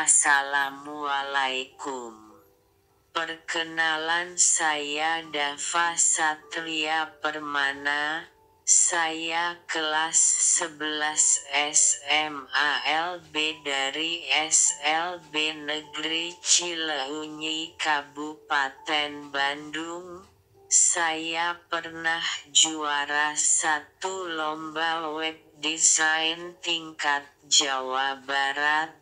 Assalamualaikum. Perkenalan, saya Dava Satria Permana. Saya kelas 11 SMA LB dari SLB Negeri Cileunyi, Kabupaten Bandung. Saya pernah juara 1 lomba web design tingkat Jawa Barat.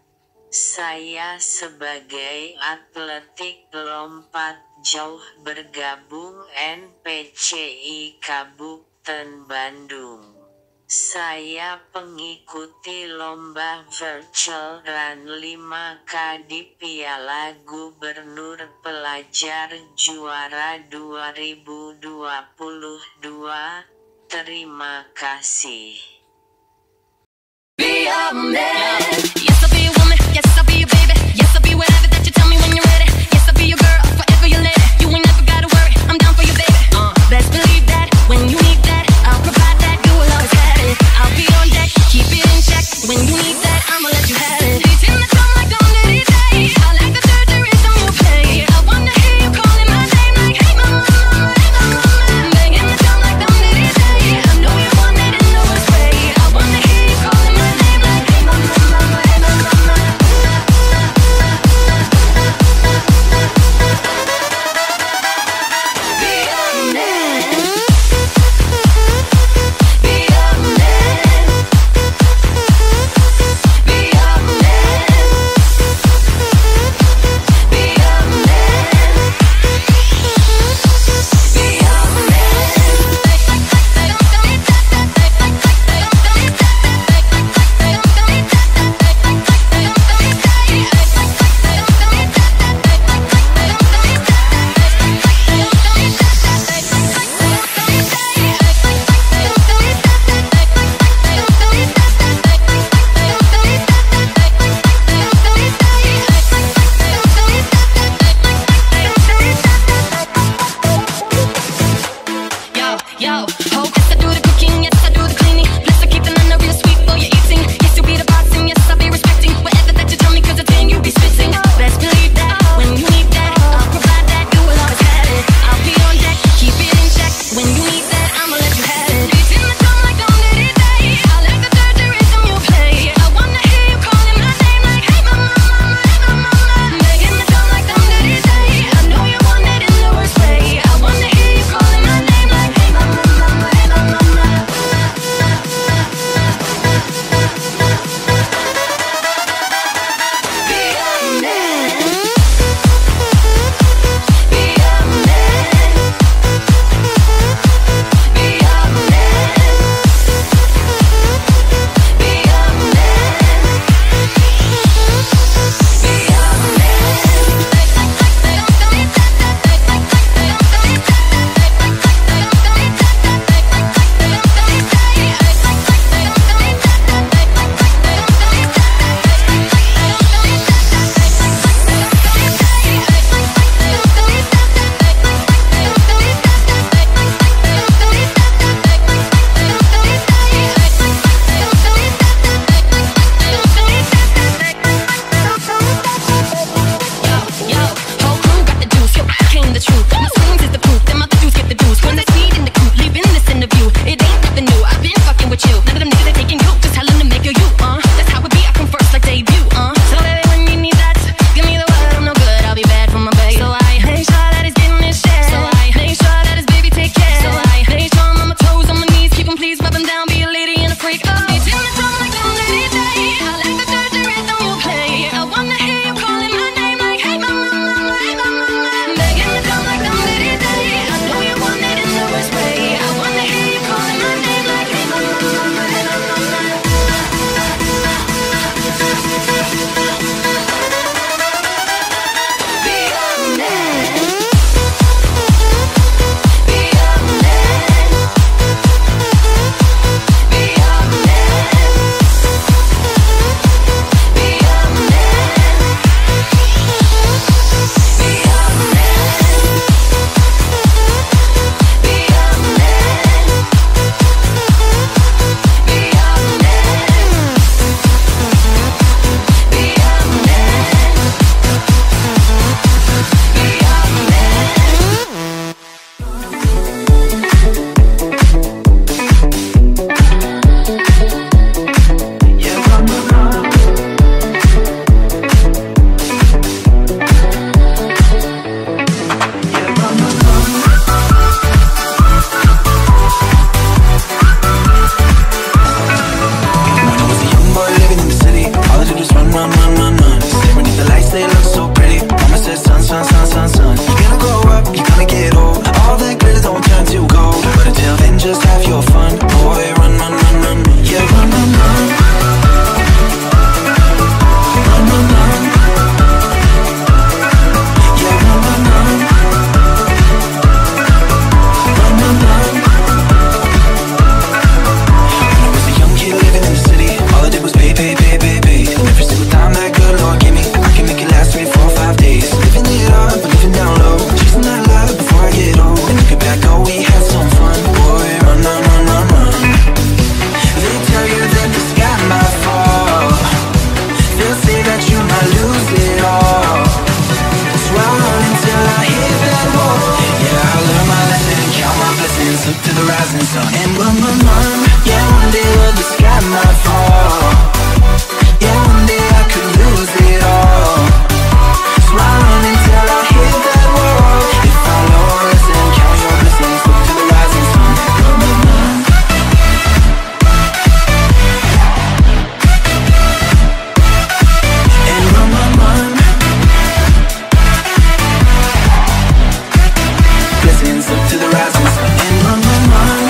Saya sebagai atletik lompat jauh bergabung NPCI Kabupaten Bandung. Saya pengikuti lomba virtual run 5K di Piala Gubernur Pelajar Juara 2022. Terima kasih. Be a man. Yes, I'll be a woman. Yes, I'll be your baby. Yes, I'll be whatever that you tell me when you're ready. Yes, I'll be your girl, forever your lady. You ain't never gotta worry, I'm down for you, baby. Best believe that when you need that, I'll provide that. You will always have it. I'll be on deck, keep it in check. When you need that, I'ma let you have it. Beat in the drum like Don Diddy Day. I like the surgery on your play. I wanna hear you calling my name like, hey mama, hey mama. Banging the drum like Don Diddy Day. I know you want it in the worst way. I wanna hear you calling my name like, hey mama, hey mama. sun, sun. You're gonna grow up, you're gonna get old. All that glitter don't turn to gold. But until then, just have your fun. Boy, run, run, run, run. Yeah, run, run, run. Run, run, run. Yeah, run, run, run. Run, run, run. When I was a young kid living in the city, all I did was pay, pay, pay, pay, pay. And every single time that good Lord gave me, I can make it last 3, 4, 5 days. Living it up, but living down low. Chasing that love before I get old. And looking back, oh, we had some fun. Boy, run, run, run, run, run. They tell you that the sky might fall. They'll say that you might lose it all. So I run until I hit that wall. Yeah, I learned my lesson and count my blessings. Look to the rising sun and run, run, run. Yeah, one day, well, the sky might fall. Yeah, one day I could lose it all. So I run until I hit that wall. If I learn my lesson, count your blessings. Look to the rising sun. Run, run, run. And run, run, run. Blessings up to the rising sun. And run, run, run.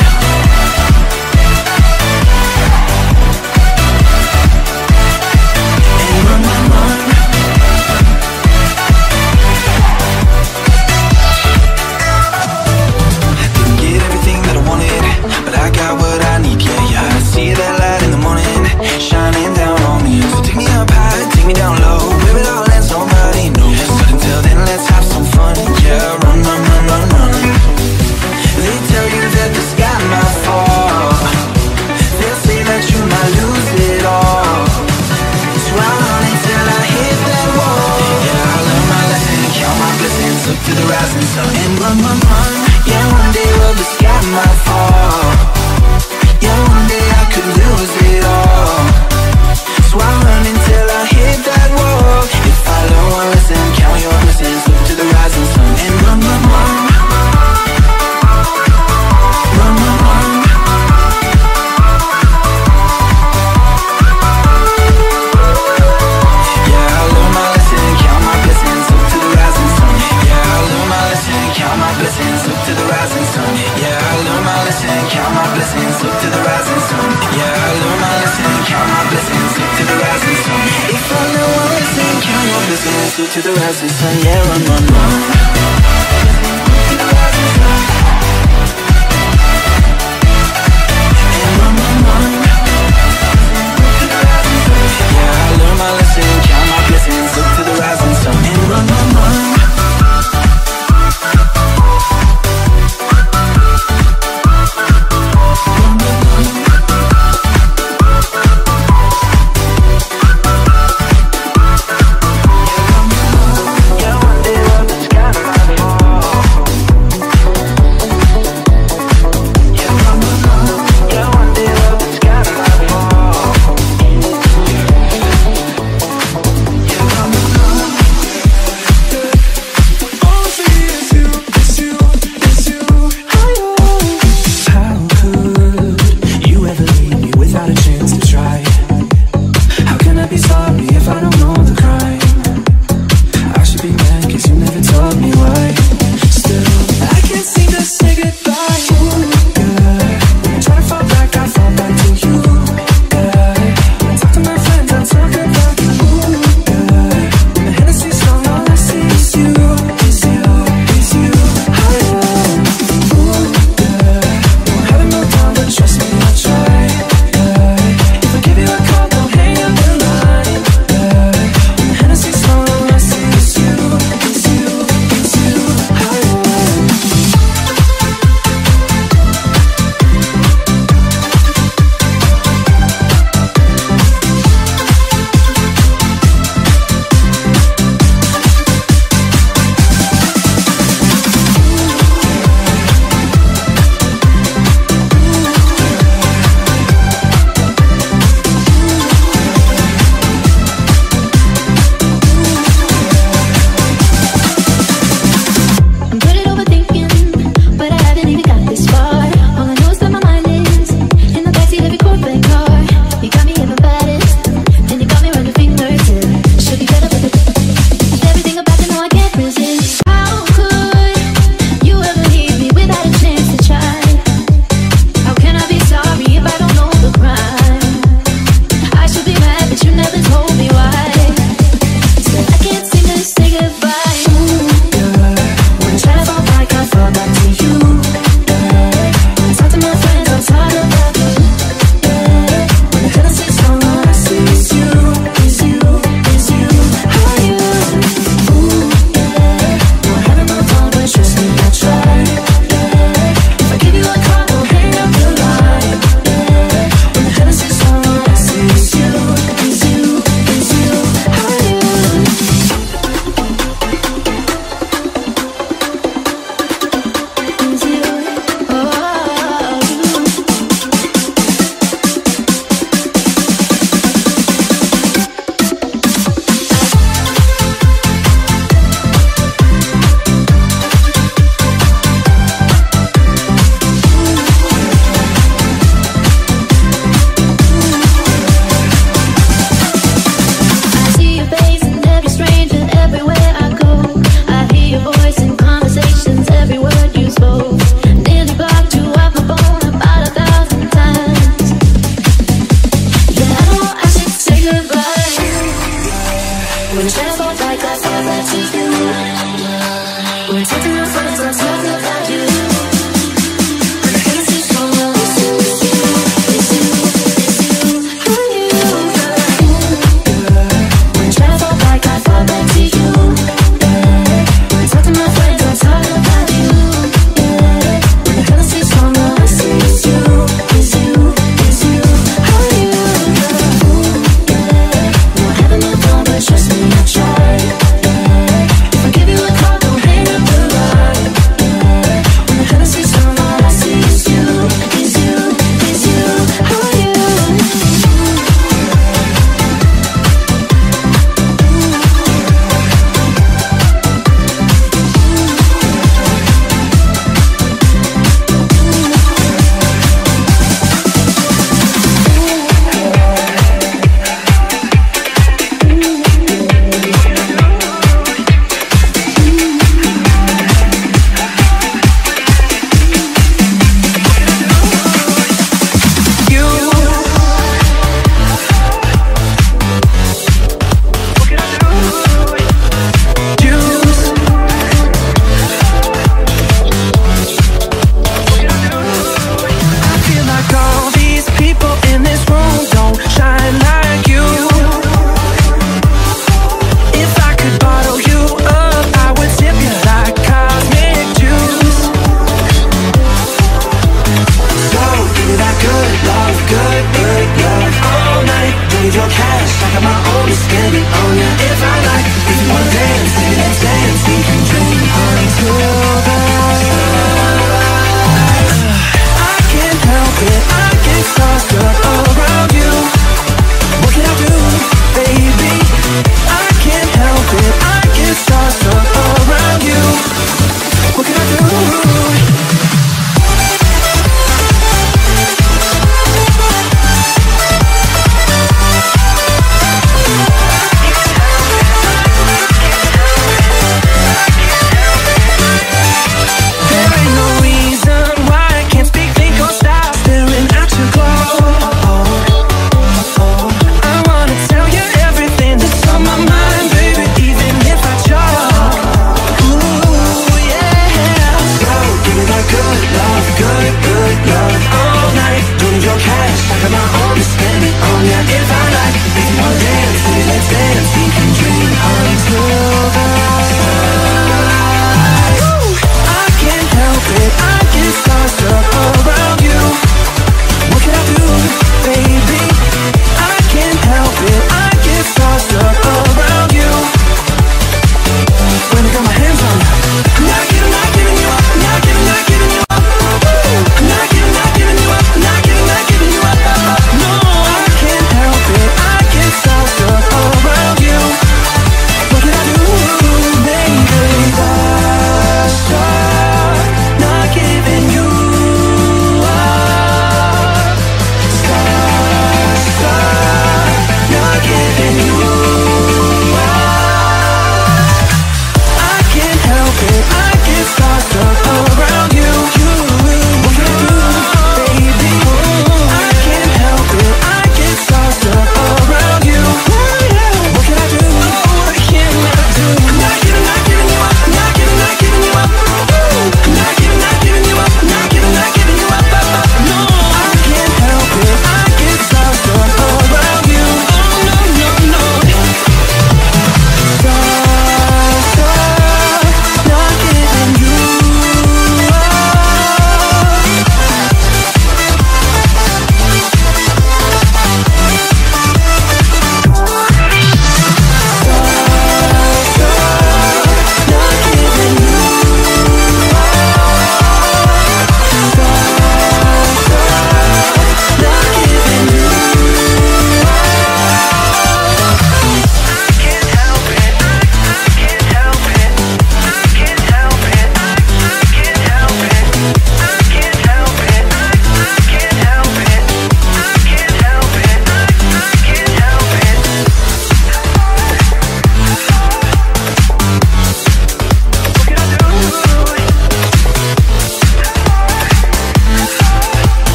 And run, run, run. Didn't get everything that I wanted, but I got what I need, yeah, yeah. I see that light in the morning, shining down on me. So take me up high, take me down low. Where it all ends, nobody knows. But until then, let's have some fun, yeah. Run, run, run, run, run. They tell you that the sky might fall. They'll say that you might lose it all. So I run until I hit that wall. Yeah, I learned my lesson and count my blessings. Look to the rising sun and run, run, run. Yeah, one day, well, the sky might fall. Yeah, one day I could lose it all. So I run until I hit that wall. If I learn one lesson, count your blessings. Look to the rising sun and run, run, run. Run, run, run. Yeah, I learned my lesson, count my blessings. Look to the rising sun. Yeah, I learned my lesson, count my blessings. Look to the rising sun. Yeah, I learned my lesson, count my blessings. Look to the rising sun. Yeah, I learned my lesson, count my blessings. Look to the rising sun. If I know one lesson, count your blessings. Look to the rising sun. Yeah, run, run, run. To the rising sun. And run, run, run. To the rising sun. Yeah, I learned my lesson, count my blessings. Look to the rising sun. And run, run, run.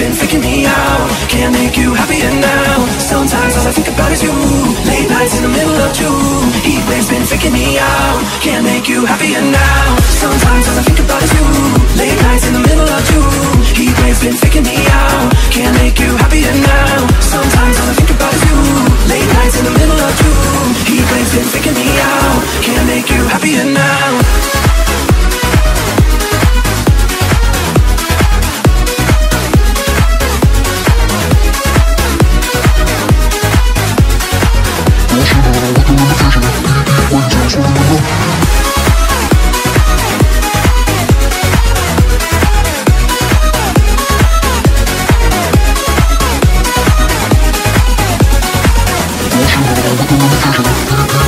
been freaking me out. Can't make you happier now. Sometimes all I think about is you. Late nights in the middle of June. Heat waves been freaking me out. Can't make you happier now. Sometimes all I think about is you. Late nights in the middle of June. Heat waves been freaking me out. Can't make you happier now. Sometimes all I think about is you. Late nights in the middle of June. Heat waves been freaking me out. Can't make you happier now.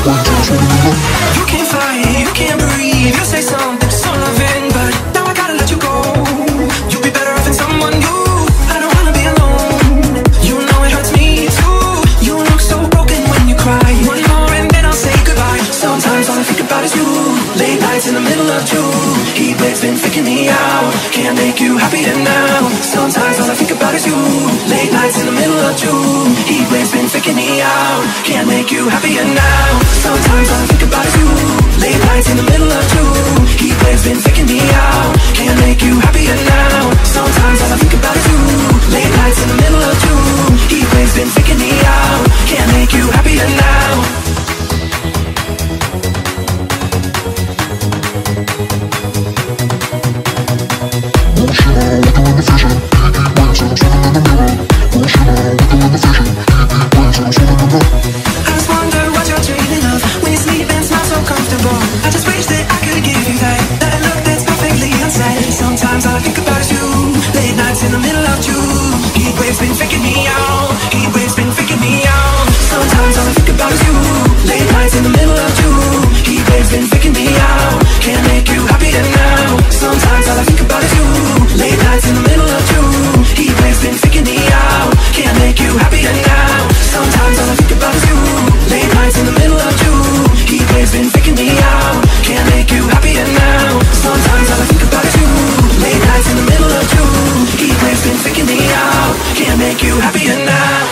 You can't fight, you can't breathe. You say something so loving, but now I gotta let you go. You'd be better off in someone new. I don't wanna be alone. You know it hurts me too. You look so broken when you cry. One more and then I'll say goodbye. Sometimes all I think about is you. Late nights in the middle of June. Heat waves been freaking me out. Can't make you happier now. Sometimes all I think about is you. Late nights in the middle of June. Heat waves been freaking me out. Can't make you happier now. Sometimes all I think about is you. Late nights in the middle of June. Heat waves been freaking me out. Can't make you happier now. Sometimes all I think about is you. Late nights in the middle of June. Heat waves been freaking me out. Can't make you happier now. I just wonder what you're dreaming of when you sleep and smile so comfortable. I just wish that I could give you that look that's perfectly unsaid. Sometimes all I think about is you. Late nights in the middle of June. Heat waves been freaking me out. Heat waves been freaking me out. Sometimes all I think about is you. Late nights in the middle of June. Heat waves been freaking me out. Can't make you happier now. Sometimes all I think about is you. Late nights in the middle of June. Heat waves been freaking me out. Can't make you happier now. Sometimes all I think about is you. Late nights in the middle of June. Heat waves been freaking me out. Can't make you happier now. Sometimes all I think about is you. Late nights in the middle of June. Heat waves been freaking me out. Can't make you happier now.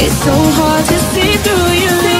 It's so hard to see through your lies.